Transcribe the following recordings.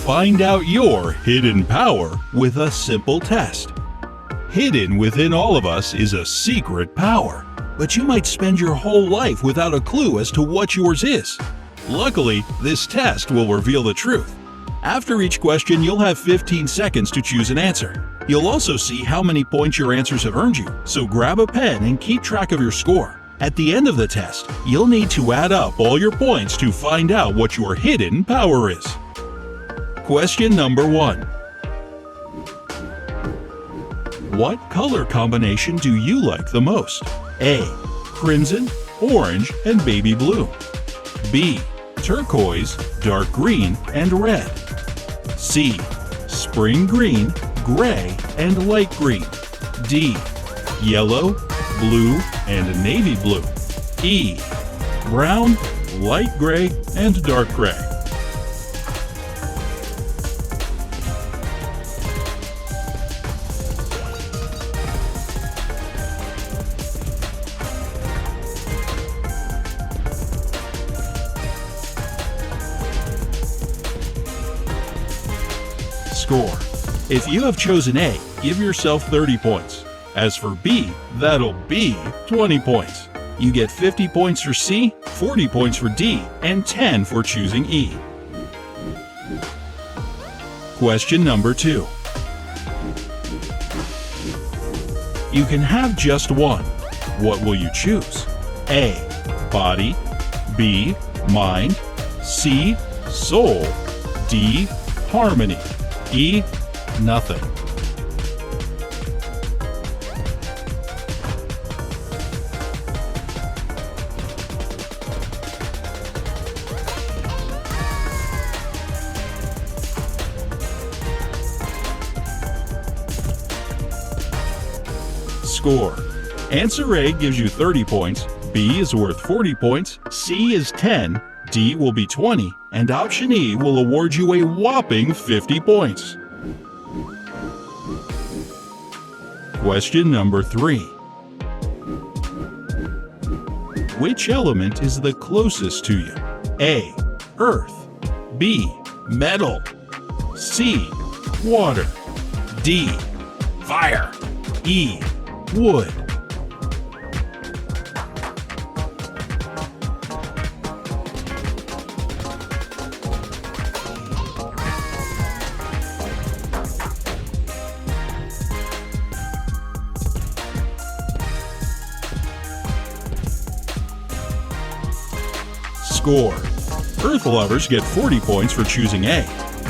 Find out your hidden power with a simple test. Hidden within all of us is a secret power, but you might spend your whole life without a clue as to what yours is. Luckily, this test will reveal the truth. After each question, you'll have 15 seconds to choose an answer. You'll also see how many points your answers have earned you, so grab a pen and keep track of your score. At the end of the test, you'll need to add up all your points to find out what your hidden power is. Question number 1. What color combination do you like the most? A. Crimson, orange, and baby blue. B. Turquoise, dark green, and red. C. Spring green, gray, and light green. D. Yellow, blue, and navy blue. E. Brown, light gray, and dark gray. Score. If you have chosen A, give yourself 30 points. As for B, that'll be 20 points. You get 50 points for C, 40 points for D, and 10 for choosing E. Question number 2. You can have just one. What will you choose? A. Body. B. Mind. C. Soul. D. Harmony. E. Nothing. Score. Answer A gives you 30 points, B is worth 40 points, C is 10, D will be 20, and option E will award you a whopping 50 points. Question number 3. Which element is the closest to you? A. Earth. B. Metal. C. Water. D. Fire. E. Wood. Score. Earth lovers get 40 points for choosing A.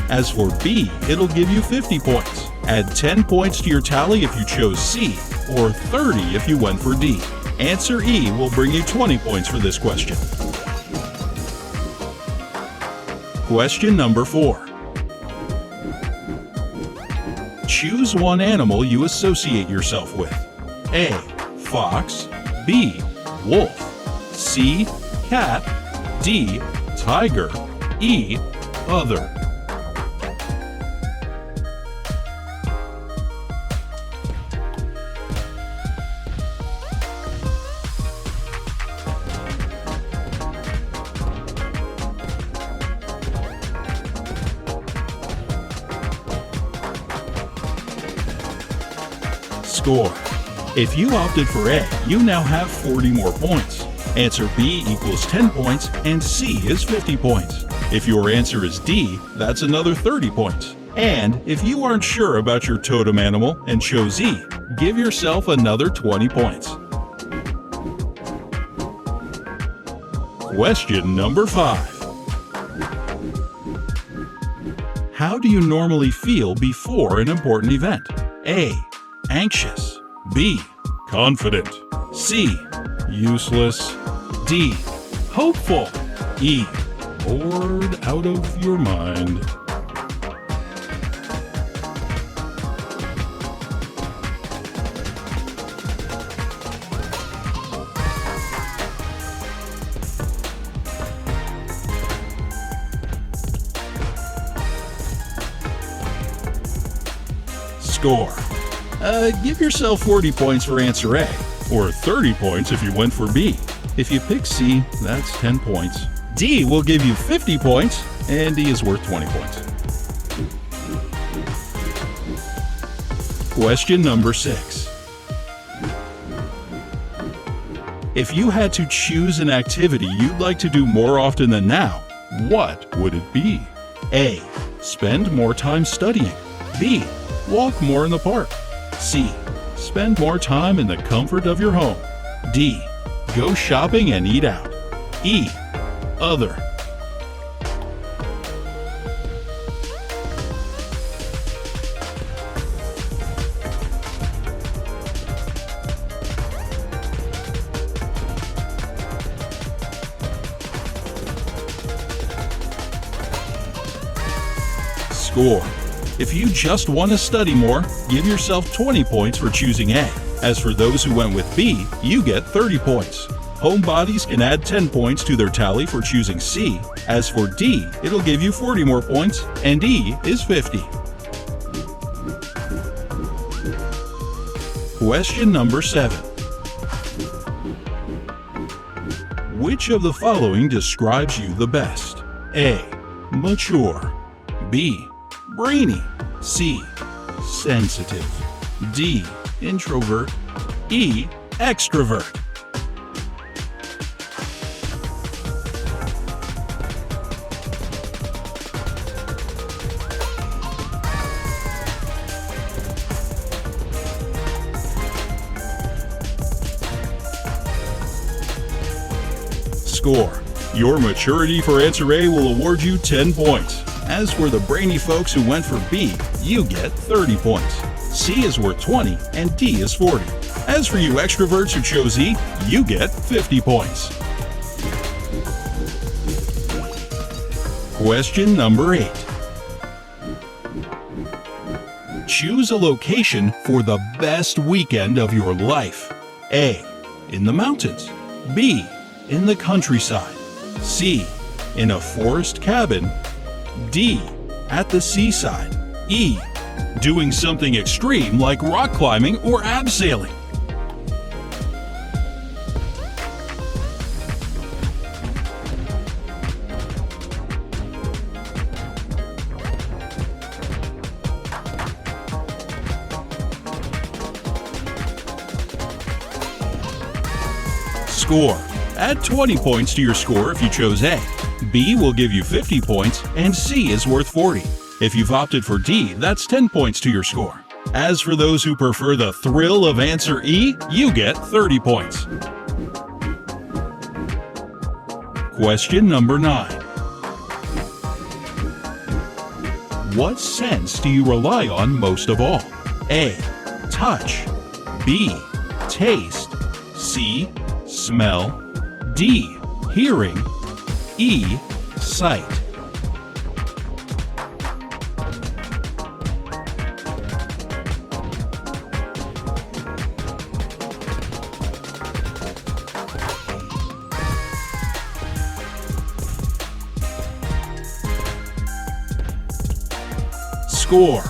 As for B, it'll give you 50 points. Add 10 points to your tally if you chose C, or 30 if you went for D. Answer E will bring you 20 points for this question. Question number 4. Choose one animal you associate yourself with. A. Fox. B. Wolf. C. Cat. D. Tiger. E. Other. Score. If you opted for A, you now have 40 more points. Answer B equals 10 points, and C is 50 points. If your answer is D, that's another 30 points. And if you aren't sure about your totem animal and chose E, give yourself another 20 points. Question number 5. How do you normally feel before an important event? A. Anxious. B. Confident. C. Useless. D. Hopeful. E. Bored out of your mind. Score. Give yourself 40 points for answer A, or 30 points if you went for B. If you pick C, that's 10 points. D will give you 50 points, and D is worth 20 points. Question number 6. If you had to choose an activity you'd like to do more often than now, what would it be? A. Spend more time studying. B. Walk more in the park. C. Spend more time in the comfort of your home. D. Go shopping and eat out. E. Other. Score. If you just want to study more, give yourself 20 points for choosing A. As for those who went with B, you get 30 points. Homebodies can add 10 points to their tally for choosing C. As for D, it'll give you 40 more points, and E is 50. Question number 7. Which of the following describes you the best? A. Mature. B. Brainy. C. Sensitive. D. Introvert. E. Extrovert. Score. Your maturity for answer A will award you 10 points. As for the brainy folks who went for B, you get 30 points. C is worth 20 and D is 40. As for you extroverts who chose E, you get 50 points. Question number 8. Choose a location for the best weekend of your life. A. In the mountains. B. In the countryside. C. In a forest cabin. D. At the seaside. E. Doing something extreme like rock climbing or abseiling. Score. Add 20 points to your score if you chose A. B will give you 50 points, and C is worth 40. If you've opted for D, that's 10 points to your score. As for those who prefer the thrill of answer E, you get 30 points. Question number 9. What sense do you rely on most of all? A. Touch. B. Taste. C. Smell. D. Hearing. E. Sight. Score.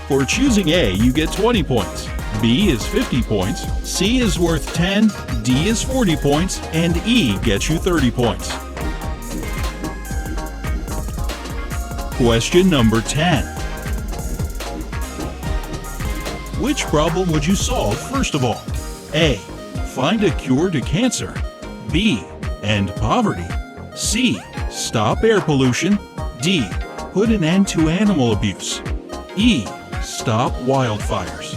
For choosing A, you get 20 points. B is 50 points, C is worth 10, D is 40 points, and E gets you 30 points. Question number 10. Which problem would you solve first of all? A. Find a cure to cancer. B. End poverty. C. Stop air pollution. D. Put an end to animal abuse. E. Stop wildfires.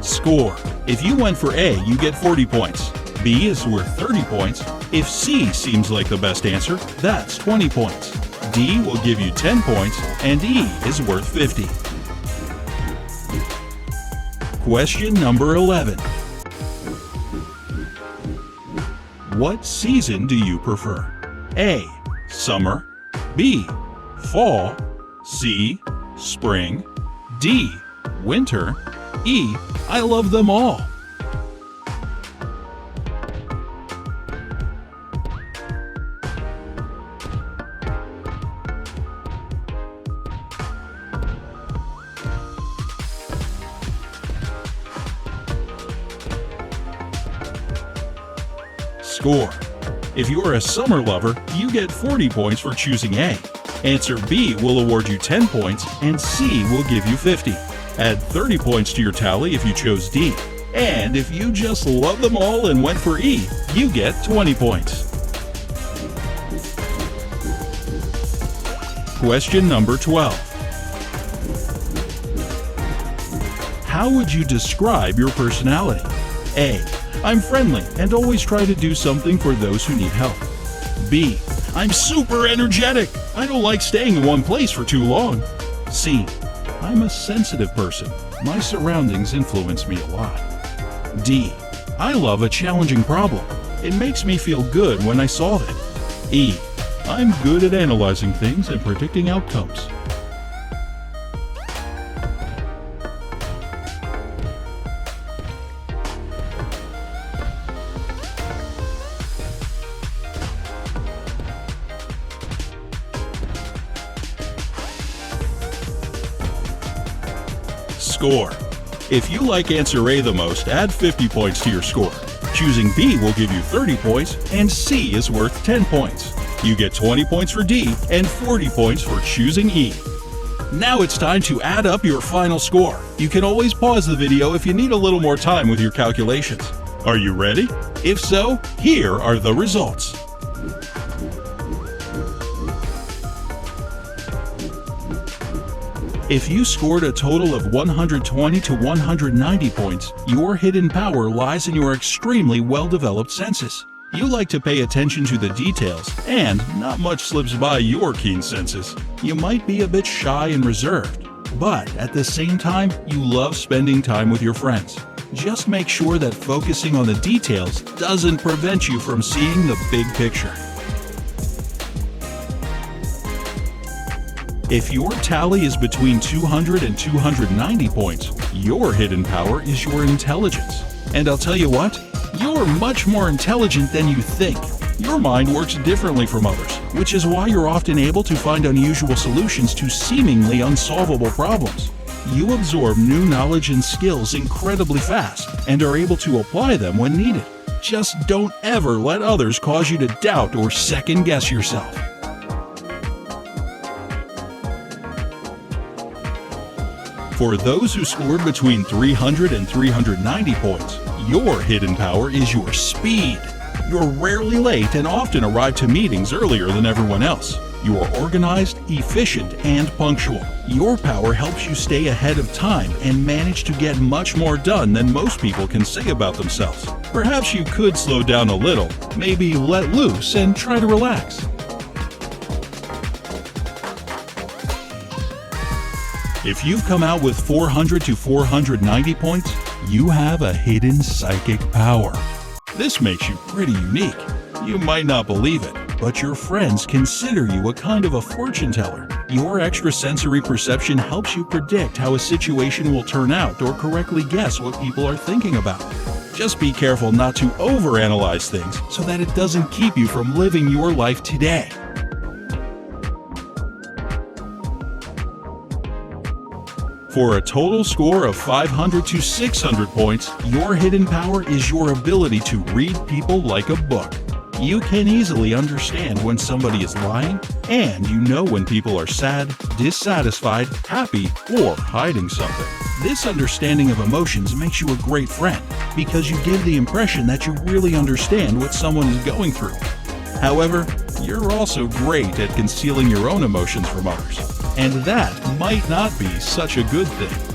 Score. If you went for A, you get 40 points. B is worth 30 points. If C seems like the best answer, that's 20 points. D will give you 10 points, and E is worth 50. Question number 11. What season do you prefer? A. Summer. B. Fall. C. Spring. D. Winter. E. I love them all. Score. If you are a summer lover, you get 40 points for choosing A. Answer B will award you 10 points, and C will give you 50. Add 30 points to your tally if you chose D. And if you just love them all and went for E, you get 20 points. Question number 12. How would you describe your personality? A. I'm friendly and always try to do something for those who need help. B. I'm super energetic. I don't like staying in one place for too long. C. I'm a sensitive person. My surroundings influence me a lot. D. I love a challenging problem. It makes me feel good when I solve it. E. I'm good at analyzing things and predicting outcomes. Score. If you like answer A the most, add 50 points to your score. Choosing B will give you 30 points, and C is worth 10 points. You get 20 points for D and 40 points for choosing E. Now it's time to add up your final score. You can always pause the video if you need a little more time with your calculations. Are you ready? If so, here are the results. If you scored a total of 120 to 190 points, your hidden power lies in your extremely well-developed senses. You like to pay attention to the details, and not much slips by your keen senses. You might be a bit shy and reserved, but at the same time, you love spending time with your friends. Just make sure that focusing on the details doesn't prevent you from seeing the big picture. If your tally is between 200 and 290 points, your hidden power is your intelligence. And I'll tell you what, you're much more intelligent than you think. Your mind works differently from others, which is why you're often able to find unusual solutions to seemingly unsolvable problems. You absorb new knowledge and skills incredibly fast and are able to apply them when needed. Just don't ever let others cause you to doubt or second-guess yourself. For those who scored between 300 and 390 points, your hidden power is your speed. You're rarely late and often arrive to meetings earlier than everyone else. You are organized, efficient, and punctual. Your power helps you stay ahead of time and manage to get much more done than most people can say about themselves. Perhaps you could slow down a little, maybe let loose and try to relax. If you've come out with 400 to 490 points, you have a hidden psychic power. This makes you pretty unique. You might not believe it, but your friends consider you a kind of a fortune teller. Your extrasensory perception helps you predict how a situation will turn out or correctly guess what people are thinking about. Just be careful not to overanalyze things so that it doesn't keep you from living your life today. For a total score of 500 to 600 points, your hidden power is your ability to read people like a book. You can easily understand when somebody is lying, and you know when people are sad, dissatisfied, happy, or hiding something. This understanding of emotions makes you a great friend because you give the impression that you really understand what someone is going through. However, you're also great at concealing your own emotions from others, and that might not be such a good thing.